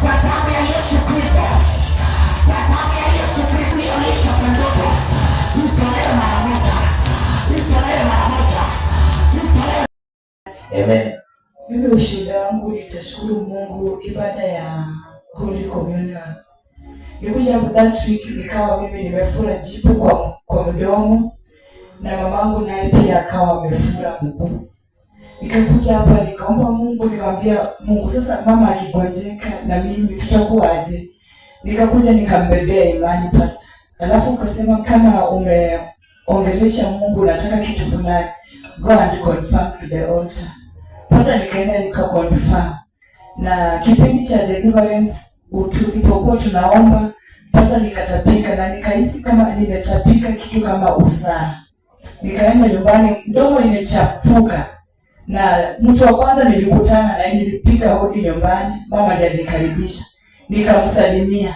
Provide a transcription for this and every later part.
kwa damu ya Yesu Kristo, kwa damu ya Yesu Kristo iliyolisha kwa ndoto, itolewe mara moja, itolewe mara moja, itolewe. Amen. Mimi ushuhuda wangu nitashukuru Mungu, ibada ya Holy Communion. Nilikuja hapo that week nikawa mimi nimefura jipu kwa mdomo na mamangu naye pia akawa amefura mguu. Nikakuja hapa nikaomba Mungu, nikamwambia Mungu, sasa mama akigonjeka na mimi tutakuwa aje? Nikakuja nikambebea imani pastor. Alafu ukasema kama umeongelesha Mungu unataka kitu fulani, go and confirm to the altar. Pastor nikaenda nikakonfirm. Na kipindi cha deliverance tulipokuwa tunaomba, pastor nikatapika na nikahisi kama nimetapika kitu kama usaa. Nikaenda nyumbani, mdomo imechafuka. Na mtu wa kwanza nilikutana na nilipiga hodi nyumbani, mama ndiye alinikaribisha. Nikamsalimia.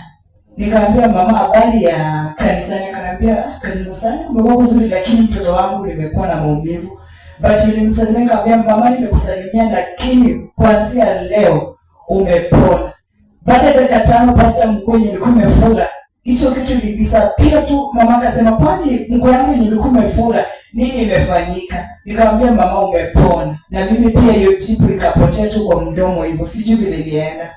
Nikamwambia mama habari ya kanisani, akaniambia kanisani umekuwa vizuri lakini mtoto wangu nimekuwa na maumivu. But nilimsalimia nikamwambia mama nimekusalimia lakini kuanzia leo umepona. Baada ya dakika 5 pastor mkuu nilikuwa nimefura. Hicho kitu nilisapia tu, mama akasema kwani mguu wangu nilikuwa nimefura, nini imefanyika? Nikamwambia mama umepona. Na mimi pia hiyo chipu ikapotea tu kwa mdomo hivyo, sijui vile ilienda.